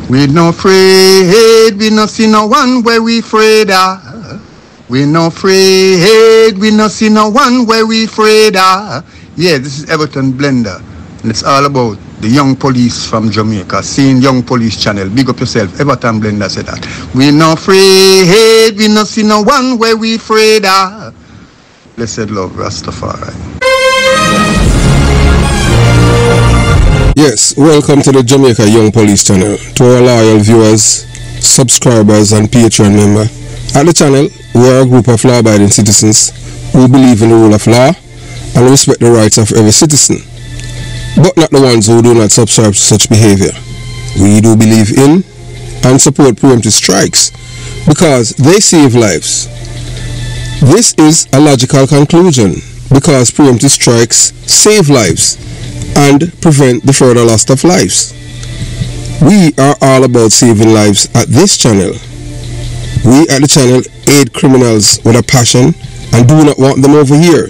We no afraid, we no see no one where we afraid of. We no afraid, we no see no one where we afraid of. Yeah, this is Everton Blender, and it's all about the young police from Jamaica. Seeing Young Police Channel. Big up yourself. Everton Blender said that. We no afraid, we no see no one where we afraid of. Blessed love, Rastafari. Yes, welcome to the Jamaica Young Police channel. To our loyal viewers, subscribers and Patreon member. At the channel, we are a group of law-abiding citizens who believe in the rule of law and respect the rights of every citizen, but not the ones who do not subscribe to such behavior. We do believe in and support preemptive strikes because they save lives. This is a logical conclusion because preemptive strikes save lives and prevent the further loss of lives. We are all about saving lives at this channel. We at the channel aid criminals with a passion and do not want them over here.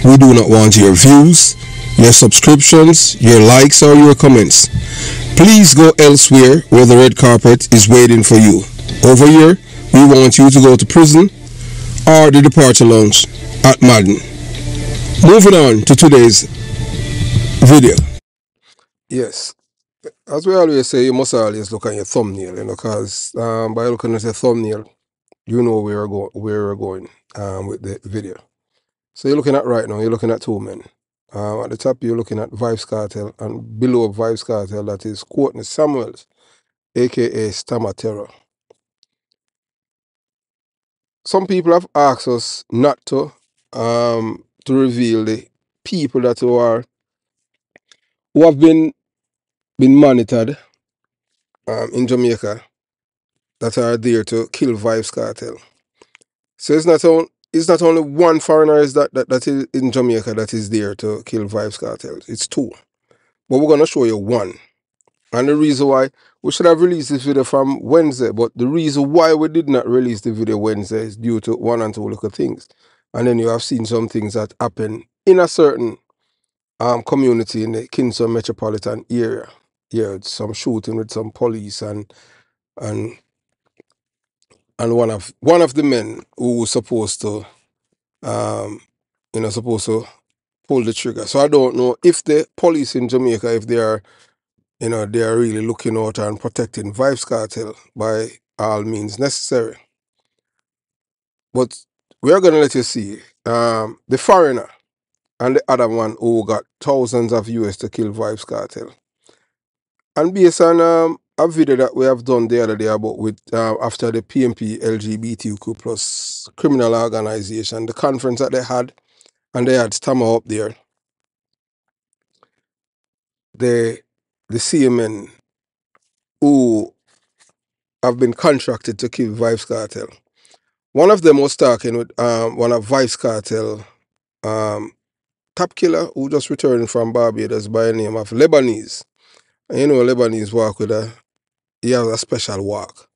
We do not want your views, your subscriptions, your likes or your comments. Please go elsewhere where the red carpet is waiting for you. Over here, we want you to go to prison or the departure lounge at Madden. Moving on to today's video. Yes, as we always say, you must always look at your thumbnail, because by looking at your thumbnail, you know where we're going with the video. So you're looking at right now, you're looking at two men. At the top, you're looking at Vybz Kartel, and below Vybz Kartel, that is Courtney Samuels, aka Stamatera. Some people have asked us not to reveal the people that who have been monitored in Jamaica that are there to kill Vybz Kartel. So it's not only one foreigner that is in Jamaica that is there to kill Vybz Kartel. It's two. But we're gonna show you one. And the reason why we should have released this video from Wednesday, but the reason why we did not release the video Wednesday is due to one and two little things. And then you have seen some things that happen in a certain community in the Kingston metropolitan area. Yeah, some shooting with some police and one of the men who was supposed to pull the trigger. So I don't know if the police in Jamaica, if they are really looking out and protecting Vybz Kartel by all means necessary. But we are going to let you see the foreigner and the other one who got thousands of US to kill Vybz Kartel. And based on a video that we have done the other day about after the PMP LGBTQ plus criminal organization, the conference that they had, and they had Stammer up there, the CMN who have been contracted to kill Vybz Kartel. One of them was talking with one of Vybz Kartel top killer who just returned from Barbados by the name of Lebanese. And you know, Lebanese walk he has a special walk.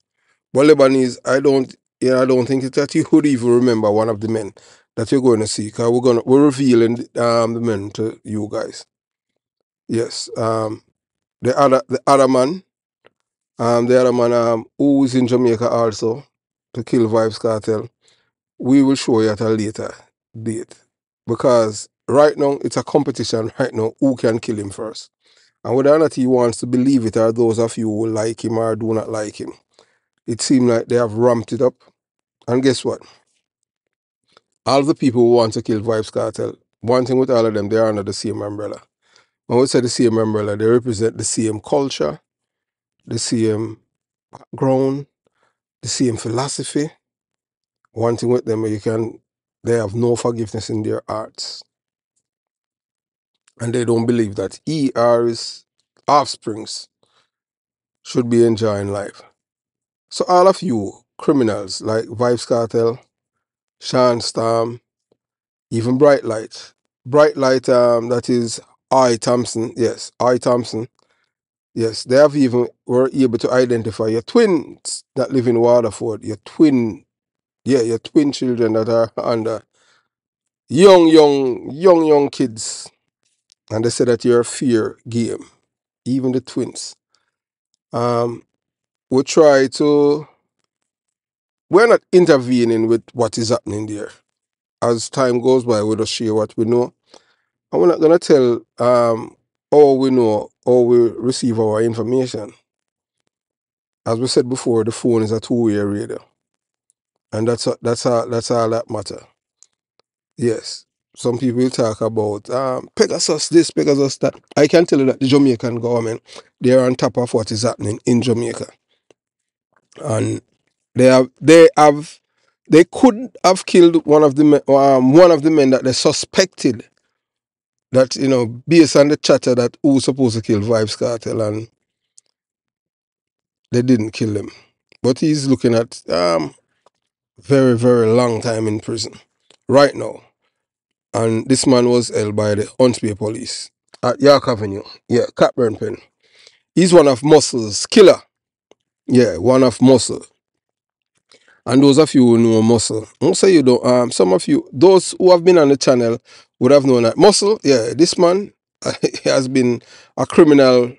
But Lebanese, I don't think that you would even remember one of the men that you're going to see, because we're revealing the men to you guys. Yes, the other man who is in Jamaica also to kill Vybz Kartel, we will show you at a later date, because right now it's a competition right now who can kill him first. And whether or not he wants to believe it, or those of you who like him or do not like him, it seems like they have ramped it up. And guess what? All the people who want to kill Vybz Kartel, one thing with all of them, they are under the same umbrella. When we say the same umbrella, they represent the same culture, the same background, the same philosophy. One thing with them, they have no forgiveness in their hearts. And they don't believe that he or his offsprings should be enjoying life. So all of you criminals like Vybz Kartel, Sean Storm, even Bright Light, that is I. Thompson, yes, I. Thompson, yes, they were able to identify your twins that live in Waterford, your twin children that are under young kids. And they said that you're a fear game, even the twins. we try to, we're not intervening with what is happening there. As time goes by, we just share what we know. And we're not going to tell all we know, or we receive our information. As we said before, the phone is a two-way radio. And that's all that matter. Yes. Some people talk about Pegasus this, Pegasus that. I can tell you that the Jamaican government, they are on top of what is happening in Jamaica. And they could have killed one of the men that they suspected, that, you know, based on the chatter that who's supposed to kill Vybz Kartel, and they didn't kill him. But he's looking at very, very long time in prison right now. And this man was held by the Hunts Bay police at York Avenue. Yeah, Catburn Pen. He's one of Muscle's killer. Yeah, one of Muscle. And those of you who know Muscle, most of you don't, some of you, those who have been on the channel would have known that Muscle, yeah, this man has been a criminal,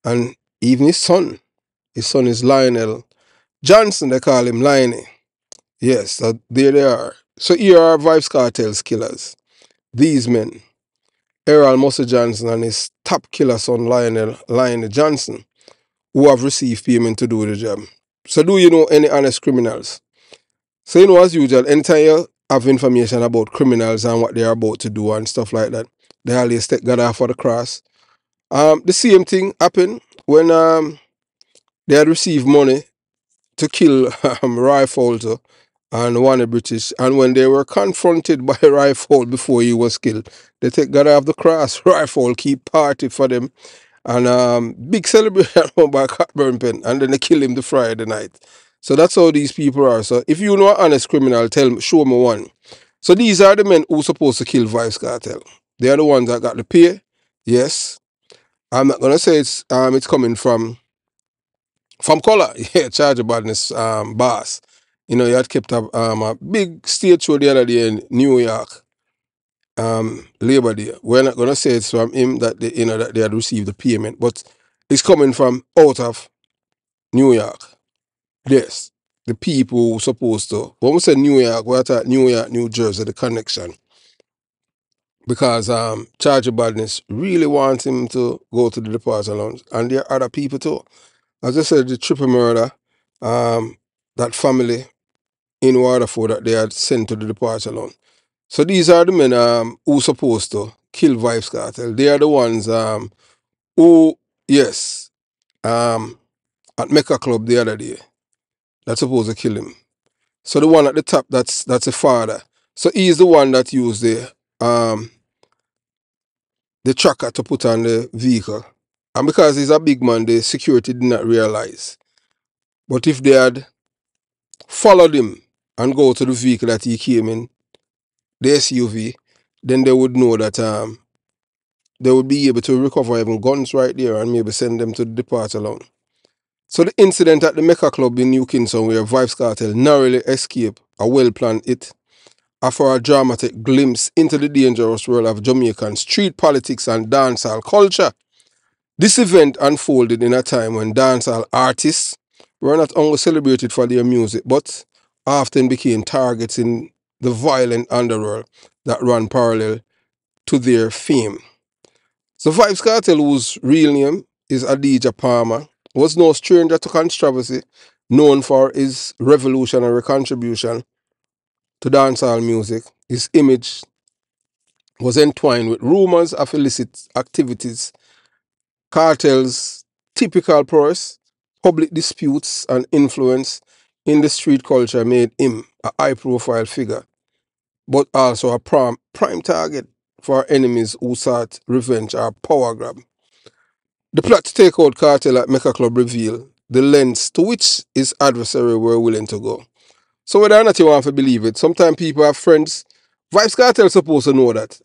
and even his son is Lionel Johnson, they call him Lionel. Yes, so there they are. So here are Vybz Kartel's killers. These men, Errol Muscle Johnson and his top killer son Lionel Johnson, who have received payment to do the job. So do you know any honest criminals? So, you know, as usual, anytime you have information about criminals and what they're about to do and stuff like that, they always take God off of the cross. The same thing happened when they had received money to kill Roy Falter and one British, and when they were confronted by Roy Falter before he was killed, they take God off the cross. Roy Falter keep party for them, and big celebration by Catburn Pen, and then they kill him the Friday night. So that's how these people are. So if you know an honest criminal, show me one. So these are the men who are supposed to kill Vybz Kartel. They are the ones that got the pay. Yes. I'm not gonna say it's coming from color. Yeah, Charge of Badness boss. You know, he had kept a big stage show the other day in New York. Labor Day. We're not gonna say it's from him that they, you know, that they had received the payment, but it's coming from out of New York. Yes, the people who supposed to. When we say New York, we're at New York, New Jersey, the connection. Because Charge of Badness really wants him to go to the departure lounge, and there are other people too. As I said, the triple murder, that family in Waterford that they had sent to the departure lounge. So these are the men who supposed to kill Vybz Kartel. They are the ones who, yes, at Mecca Club the other day, that's supposed to kill him. So the one at the top, that's a father. So he's the one that used the tracker to put on the vehicle. And because he's a big man, the security did not realize. But if they had followed him and go to the vehicle that he came in, the SUV, then they would know that they would be able to recover even guns right there and maybe send them to the departure lounge. So the incident at the Mecca Club in New Kingston, where Vybz Kartel narrowly escaped a well-planned hit, offer a dramatic glimpse into the dangerous world of Jamaican street politics and dancehall culture. This event unfolded in a time when dancehall artists were not only celebrated for their music, but often became targets in the violent underworld that ran parallel to their fame. So Vybz Kartel, whose real name is Adidja Palmer, was no stranger to controversy, known for his revolutionary contribution to dancehall music. His image was entwined with rumors of illicit activities, cartels, typical prowess, public disputes, and influence in the street culture made him a high-profile figure, but also a prime target for enemies who sought revenge or power grab. The plot to take out Kartel at Mecca Club revealed the lengths to which his adversary were willing to go. So whether or not you want to believe it, sometimes people have friends. Vybz Kartel supposed to know that.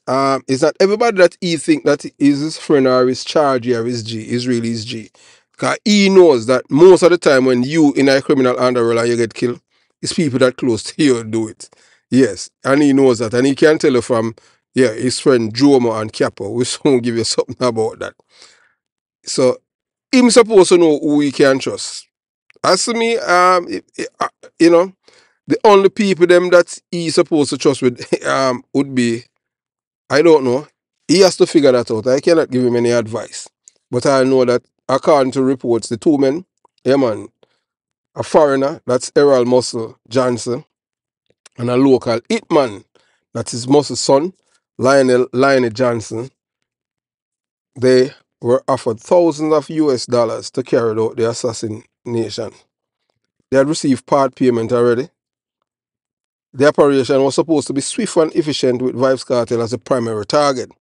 It's not everybody that he think that is his friend or his charge or his G is really his G. Because he knows that most of the time when you in a criminal underworld and you get killed, it's people that close to you do it. Yes, and he knows that. And he can tell you from, yeah, his friend Jomo and Capo. We soon give you something about that. So, him supposed to know who he can trust. As to me, you know, the only people them that he's supposed to trust with would be, I don't know. He has to figure that out. I cannot give him any advice. But I know that according to reports, the two men, yeah man, a foreigner, that's Errol Muscle Johnson, and a local hitman, that is Muscle's son, Lionel Johnson, they were offered thousands of US dollars to carry out the assassination. They had received part payment already. The operation was supposed to be swift and efficient with Vybz Kartel as the primary target.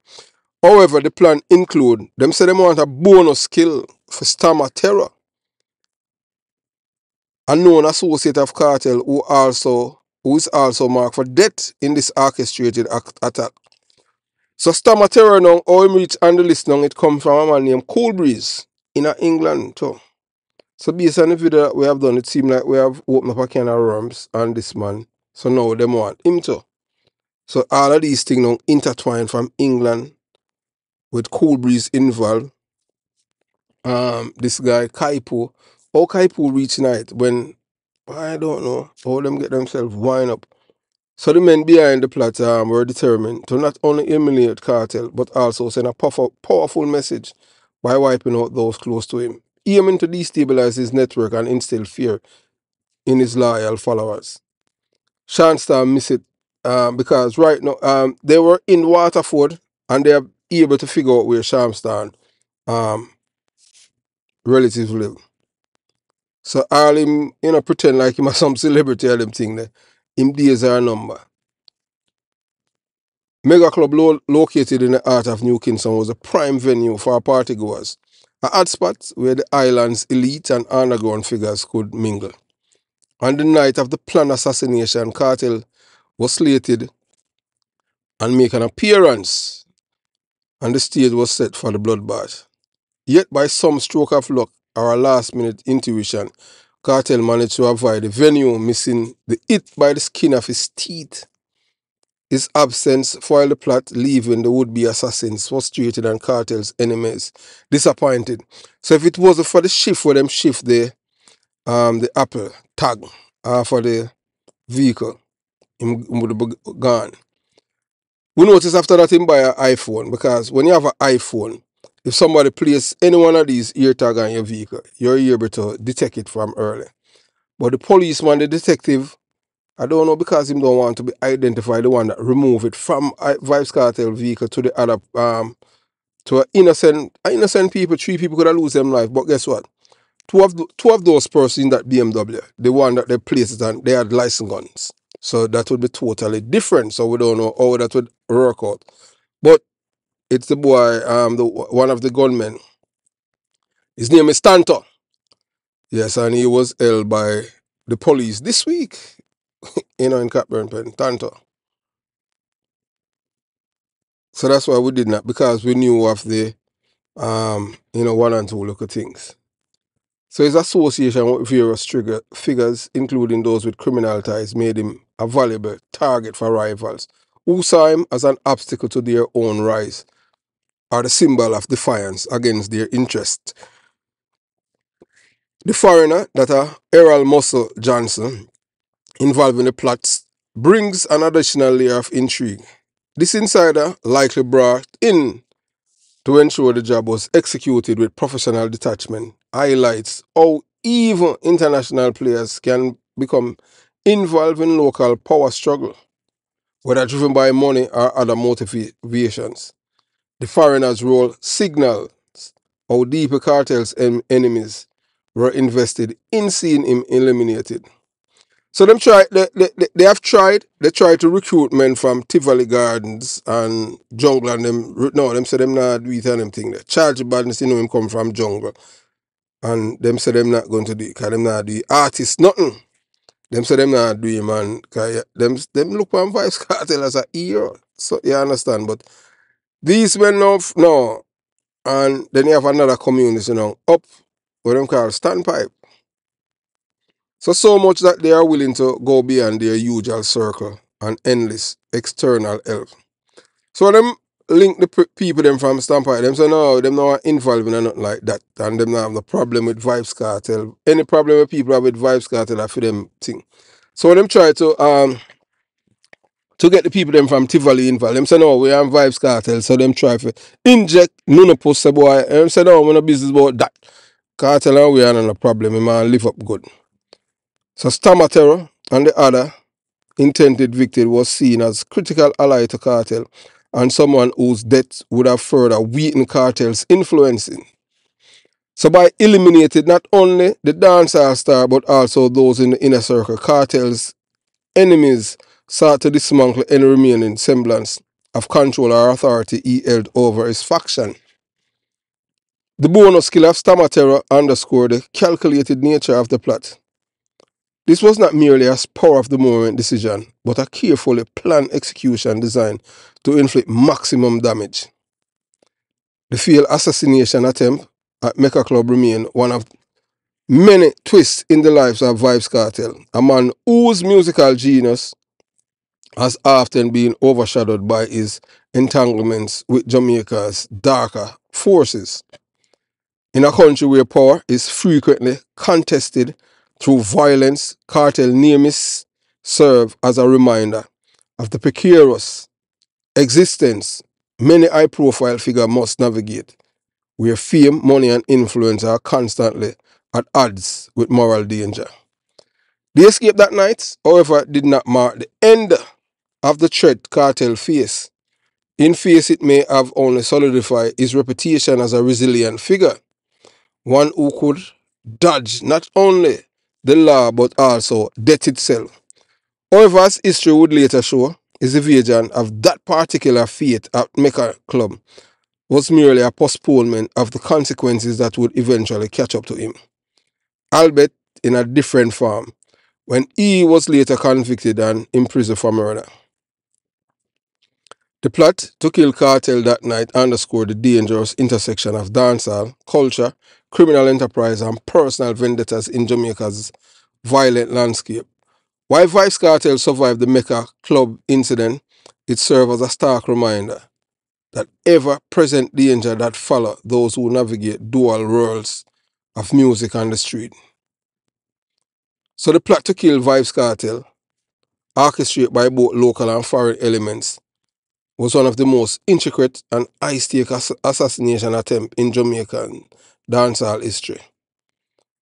However, the plan include, them say them want a bonus skill for Stammer Terror, a known associate of Kartel who is also marked for death in this orchestrated attack. So Stammer Terror now, how him reach on the list now, it comes from a man named Cool Breeze in England too. So based on the video that we have done, it seems like we have opened up a can of worms on this man. So now them want him too. So all of these things now intertwined from England with Cool Breeze involved. This guy Kaipo. How Kaipo reach night when I don't know how them get themselves wind up. So the men behind the plot were determined to not only eliminate Kartel but also send a powerful message by wiping out those close to him, aiming to destabilize his network and instill fear in his loyal followers. Shankstar miss it because right now they were in Waterford and they are able to figure out where Shankstar relatives live. So all him, pretend like him as some celebrity or them thing there. Him days are a number. Mega Club located in the heart of New Kingston was a prime venue for partygoers. A hotspot where the island's elite and underground figures could mingle. On the night of the planned assassination, Kartel was slated and make an appearance, and the stage was set for the bloodbath. Yet by some stroke of luck or a last-minute intuition, Kartel managed to avoid the venue, missing the hit by the skin of his teeth. His absence foiled the plot, leaving the would-be assassins frustrated and Kartel's enemies disappointed. So if it wasn't for the shift where them shift the Apple tag for the vehicle, him would have gone. We notice after that him buy an iPhone, because when you have an iPhone, if somebody places any one of these ear tag on your vehicle, you're able to detect it from early. But the policeman, the detective, I don't know, because him don't want to be identified, the one that remove it from Vybz Kartel vehicle to the other, to innocent people. 3 people could have lose them life. But guess what? Two of those persons in that BMW, the one that they placed it on, they had license guns. So that would be totally different. So we don't know how that would work out. But it's the boy, one of the gunmen. His name is Tanto. Yes, and he was held by the police this week, in Capburn Pen, Tanto. So that's why we did that, because we knew of the, 1 and 2 local things. So his association with various figures, including those with criminal ties, made him a valuable target for rivals who saw him as an obstacle to their own rise, or the symbol of defiance against their interests. The foreigner, that Errol Muscle Johnson, involved in the plots, brings an additional layer of intrigue. This insider likely brought in to ensure the job was executed with professional detachment, highlights how even international players can become involved in local power struggle, whether driven by money or other motivations. The foreigner's role signals how deep Kartel's enemies were invested in seeing him eliminated. So they tried to recruit men from Tivoli Gardens and Jungle, and them say them not do it and them thing there. Charge Badness, him come from Jungle. And them say them not going to do it, because them not do it. Artists, nothing. Them say them not do it, man. Cause them look on Vybz Kartel as a hero. So you understand, but these men no. And then you have another community, up, what them call standpipe. So much that they are willing to go beyond their usual circle and endless external help. So them link the people them from Stampede. Them say no, them not involved in nothing like that. And them not have the problem with Vybz Kartel. Any problem with people have with Vybz Kartel, I for them thing. So them try to get the people them from Tivoli involved. Them say no, we are Vybz Kartel. So them try to inject none of us boy. Them say no, we're no business about that. Kartel and we are not a problem. We man live up good. So Stamatero and the other intended victim was seen as critical ally to Kartel and someone whose death would have further weakened Kartel's influencing. So by eliminating not only the dancehall star but also those in the inner circle, Kartel's enemies sought to dismantle any remaining semblance of control or authority he held over his faction. The bonus kill of Stamatero underscored the calculated nature of the plot. This was not merely a spur of the moment decision, but a carefully planned execution designed to inflict maximum damage. The failed assassination attempt at Mecca Club remained one of many twists in the lives of Vybz Kartel, a man whose musical genius has often been overshadowed by his entanglements with Jamaica's darker forces. In a country where power is frequently contested through violence, Kartel nemesis serve as a reminder of the precarious existence many high-profile figures must navigate, where fame, money, and influence are constantly at odds with moral danger. The escape that night, however, did not mark the end of the threat Kartel faced. In face, it may have only solidified his reputation as a resilient figure, one who could dodge not only the law but also death itself. However, as history would later show, his evasion of that particular fate at Mecca Club was merely a postponement of the consequences that would eventually catch up to him, albeit in a different form, when he was later convicted and imprisoned for murder. The plot to kill Kartel that night underscored the dangerous intersection of dancehall, culture, criminal enterprise, and personal vendettas in Jamaica's violent landscape. While Vybz Kartel survived the Mecca Club incident, it served as a stark reminder that ever-present danger that follow those who navigate dual worlds of music and the street. So the plot to kill Vybz Kartel, orchestrated by both local and foreign elements, was one of the most intricate and high-stake assassination attempts in Jamaican dancehall history.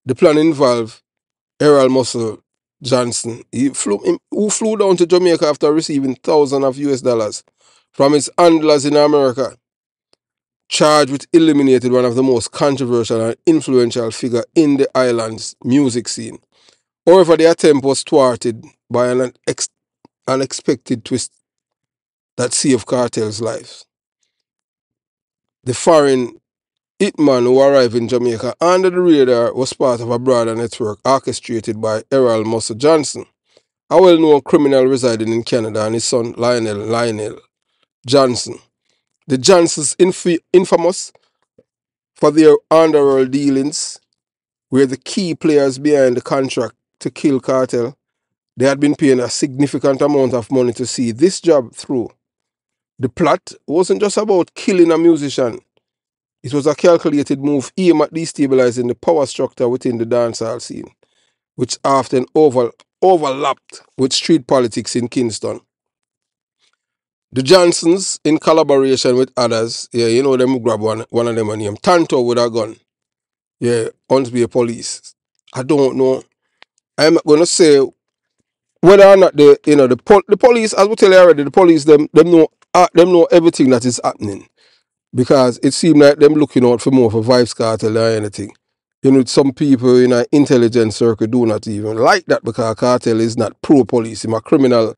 The plan involved Errol Muscle Johnson, who flew down to Jamaica after receiving thousands of US dollars from his handlers in America, charged with eliminating one of the most controversial and influential figures in the island's music scene. However, the attempt was thwarted by an unexpected twist that saved Kartel's life. The foreign hitman who arrived in Jamaica under the radar was part of a broader network orchestrated by Errol Muscle Johnson, a well-known criminal residing in Canada, and his son Lionel Johnson. The Johnsons, infamous for their underworld dealings, were the key players behind the contract to kill Kartel. They had been paying a significant amount of money to see this job through. The plot wasn't just about killing a musician. It was a calculated move aimed at destabilizing the power structure within the dancehall scene, which often overlapped with street politics in Kingston. The Johnsons, in collaboration with others, them grab one of them and name Tanto with a gun. Want to be a police. I don't know. I'm not gonna say whether or not the police, as we tell you already, the police them know everything that is happening, because it seems like them looking out for more for Vybz Kartel or anything. Some people in an intelligence circle do not even like that, because Kartel is not pro-police. He's a criminal,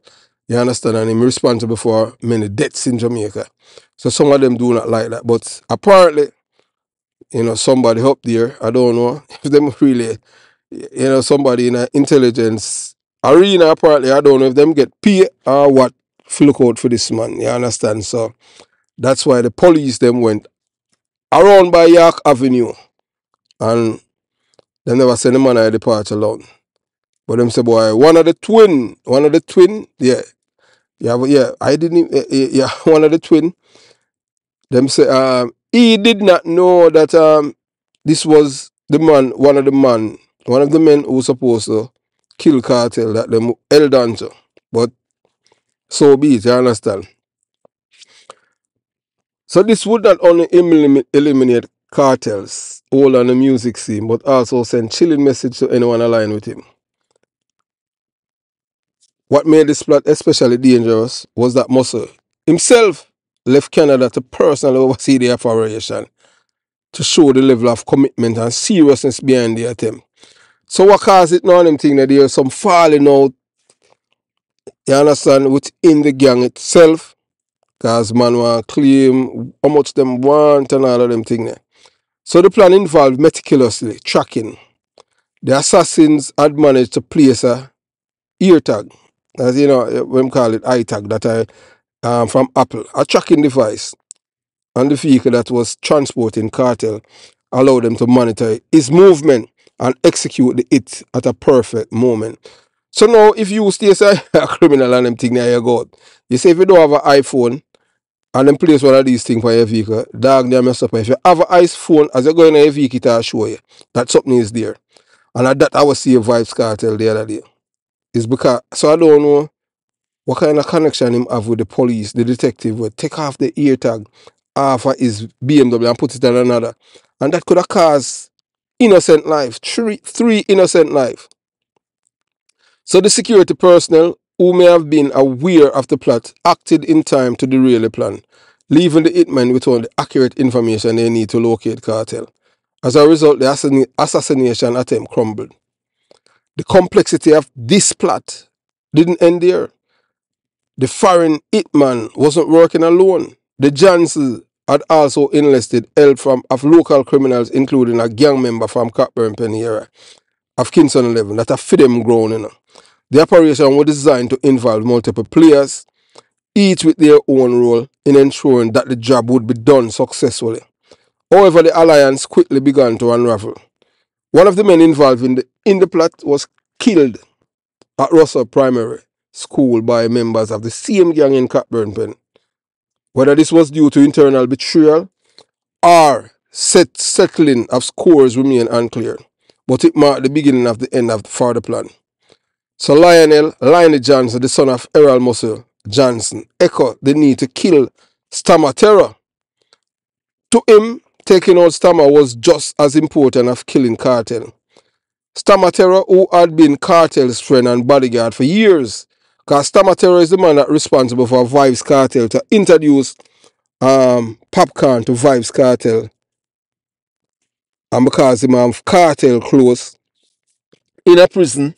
you understand, and he's responsible for many deaths in Jamaica. So some of them do not like that. But apparently, somebody up there, I don't know if them really, somebody in an intelligence arena, apparently, I don't know if them get paid or what, to look out for this man, you understand? So that's why the police them went around by York Avenue, and they never send the man at the park alone. But them say, boy, one of the twin, one of the twin, Them say he did not know that this was the man, one of the men who was supposed to kill Kartel that them held on to. But so be it, you understand? So this would not only eliminate Kartel's all on the music scene, but also send chilling message to anyone aligned with him. What made this plot especially dangerous was that Muscle himself left Canada to personally oversee the operation to show the level of commitment and seriousness behind the attempt. So what caused it now? Them thing that there's some falling out, you understand, within the gang itself, because man want to claim how much them want and all of them thing there. So the plan involved meticulously tracking. The assassins had managed to place a ear tag, as you know, we call it eye tag, that from Apple, a tracking device on the vehicle that was transporting Kartel, allowed them to monitor his movement and execute the hit at a perfect moment. So now, if you stay a criminal and them thing there you go, you say if you don't have an iPhone and then place one of these things for your vehicle, dog, they mess up. If you have an iPhone, as you're going in your vehicle, it'll show you that something is there. And at that, I was seeing Vybz Kartel the other day. It's because, so I don't know what kind of connection him have with the police, the detective would take off the ear tag off of his BMW and put it on another. And that could have caused innocent life, three innocent life. So the security personnel who may have been aware of the plot acted in time to derail the plan, leaving the hitmen with all the accurate information they need to locate Kartel. As a result, the assassination attempt crumbled. The complexity of this plot didn't end there. The foreign hitman wasn't working alone. The Johnsons had also enlisted help of local criminals, including a gang member from Cockburn Penny area of Kingston 11 that are fit them grown. You know. The operation was designed to involve multiple players, each with their own role in ensuring that the job would be done successfully. However, the alliance quickly began to unravel. One of the men involved in the plot was killed at Russell Primary School by members of the same gang in Cockburn Pen. Whether this was due to internal betrayal or settling of scores remain unclear, but it marked the beginning of the end for the plan. So Lionel Johnson, the son of Errol Muscle Johnson, echoed the need to kill Stammer Terror. To him, taking out Stammer was just as important as killing Kartel. Stammer Terror, who had been Kartel's friend and bodyguard for years, because Stammer Terror is the man that's responsible for Vybz Kartel to introduce Popcorn to Vybz Kartel. And because him have Kartel close in a prison,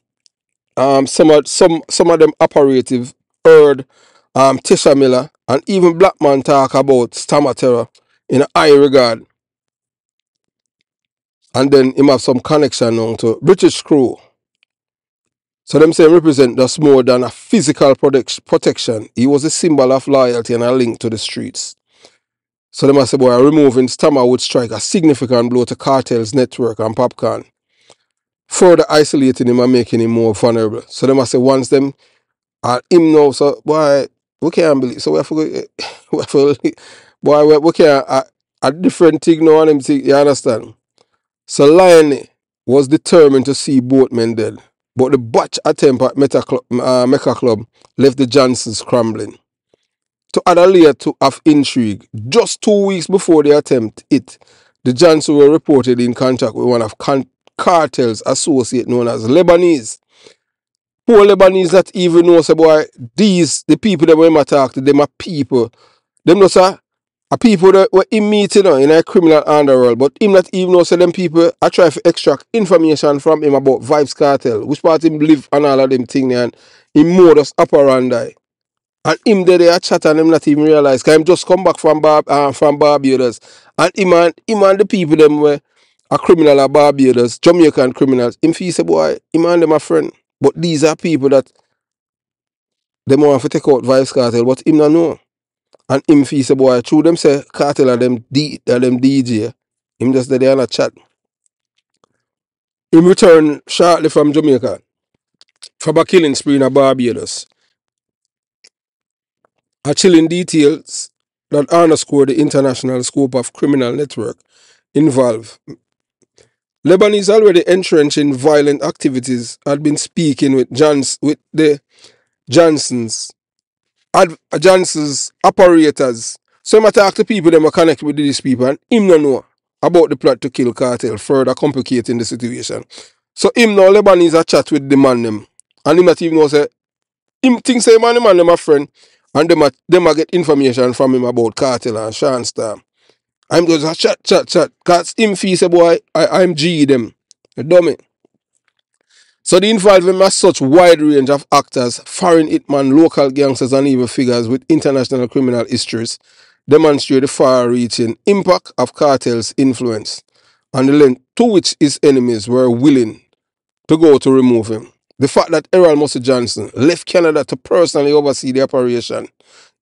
some of them operative heard Tisha Miller and even Black Man talk about Stammer Terror in a high regard. And then him have some connection now to British crew. So them say represent just more than a physical protection. He was a symbol of loyalty and a link to the streets. So them say, boy, removing Stammer would strike a significant blow to Kartel's network and Popcorn, further isolating him and making him more vulnerable. So them say once them him now, so boy, we can't believe. So we can't a different thing now and them thing, you understand? So Lionel was determined to see both men dead. But the botch attempt at Mecca Club left the Johnsons scrambling. To add a layer of intrigue, just 2 weeks before the attempt the Johnsons were reported in contact with one of Kartel's associate known as Lebanese. Poor Lebanese that even know, say, boy, the people that we talk to, them are people. Them know, sir, are people that were in meeting in a criminal underworld, but him not even know, so them people I try to extract information from him about Vybz Kartel, which part him live and all of them things, and him modus operandi. And him there they chat and him not even realize, because him just come back from Barbados. And him and the people them were a criminal at Barbados, Jamaican criminals. Him feel say, boy, him and them a friend. But these are people that them want to take out Vybz Kartel, but him not know. And him feel say, boy, through them say Kartel and them DJ, him just there on a chat. Him return shortly from Jamaica from a killing spree in Barbados. A chilling details that underscore the international scope of criminal network involved. Lebanese already entrenched in violent activities had been speaking with the Johnson's operators. So I talk to people that are connected with these people and him no know about the plot to kill Kartel, further complicating the situation. So him now Lebanese a chat with the man them. And him not even know say him think say man them a friend and them a get information from him about Kartel and Sean Star. I'm just a chat. Cause him feel say boy I'm G them. You dummy. So the involvement of such wide range of actors, foreign hitman, local gangsters and even figures with international criminal histories demonstrate the far-reaching impact of Kartel's influence and the length to which his enemies were willing to go to remove him. The fact that Errol Mussey Johnson left Canada to personally oversee the operation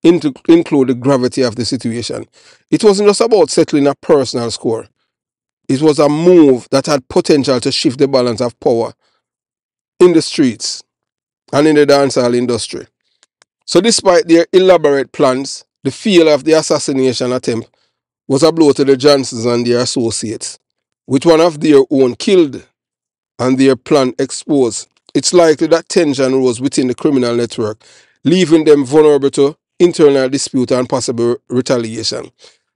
include the gravity of the situation. It wasn't just about settling a personal score. It was a move that had potential to shift the balance of power in the streets and in the dancehall industry. So despite their elaborate plans, the failure of the assassination attempt was a blow to the Johnsons and their associates, with one of their own killed and their plan exposed. It's likely that tension rose within the criminal network, leaving them vulnerable to internal dispute and possible retaliation.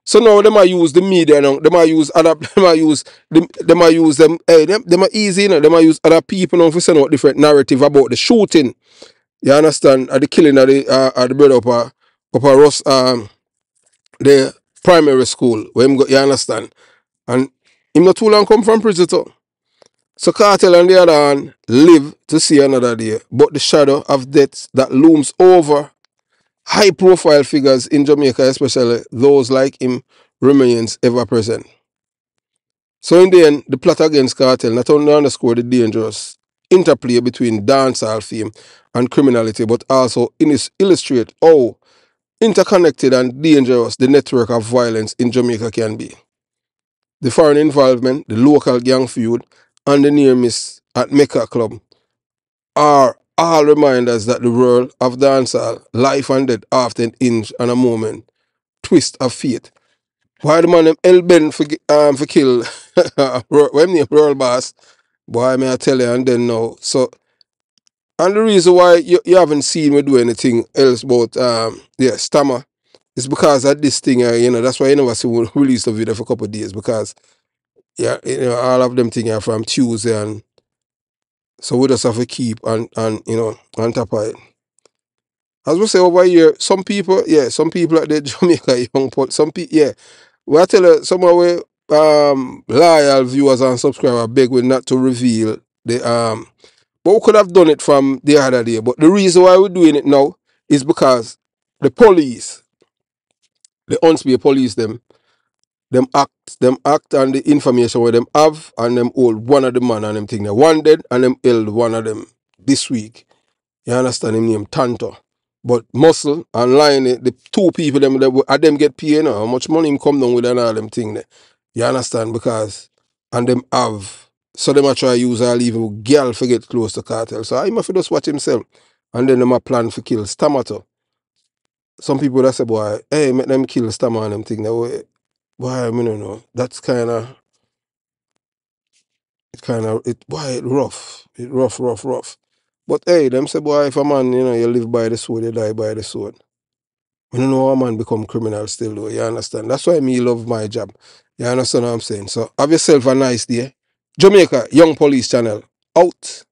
So now they might use the media now, they might use other them might easy, you know, they might use other people now for send out different narrative about the shooting. You understand? Or the killing of the brother up a Ross the primary school where him go, you understand? And him not too long come from prison too. So Kartel on the other hand live to see another day, but the shadow of death that looms over high-profile figures in Jamaica, especially those like him, remains ever present. So in the end, the plot against Kartel not only underscore the dangerous interplay between dancehall fame and criminality, but also illustrate how interconnected and dangerous the network of violence in Jamaica can be. The foreign involvement, the local gang feud, and the near miss at Mecca Club are all reminders that the world of dancehall, life and death often hinge on a moment, twist of fate. Why the man them hell bent for kill when name Royal Boss, boy may I tell you and then now. So and the reason why you haven't seen me do anything else about Stammer is because of this thing, you know, that's why you never see we release the video for a couple of days because yeah, you know, all of them things are from Tuesday and so we just have to keep and you know on top of it. As we say over here, some people at the Jamaica young some people, yeah. Well, I tell you, some of our loyal viewers and subscribers beg we not to reveal the but we could have done it from the other day. But the reason why we're doing it now is because the police, the Huntsville police, them act on the information where them have and them hold one of the man and them thing. They one dead and them held one of them this week. You understand him name Tanto. But Muscle and Lion, the two people them get paid, you know, how much money him come down with and all them thing there. You understand? Because and them have so them a try use all even girl for get close to Kartel. So I'm have to just watch himself. And then them a plan for kill Stamato. Some people that say, boy, hey, make them kill Stammer and them thing there. Boy, I mean, you know, that's kind of rough. It rough. But hey, them say, boy, if a man, you know, you live by the sword, you die by the sword. I don't know how a man become criminal still though, you understand? That's why me love my job. You understand what I'm saying? So have yourself a nice day. Jamaica Young Police Channel, out.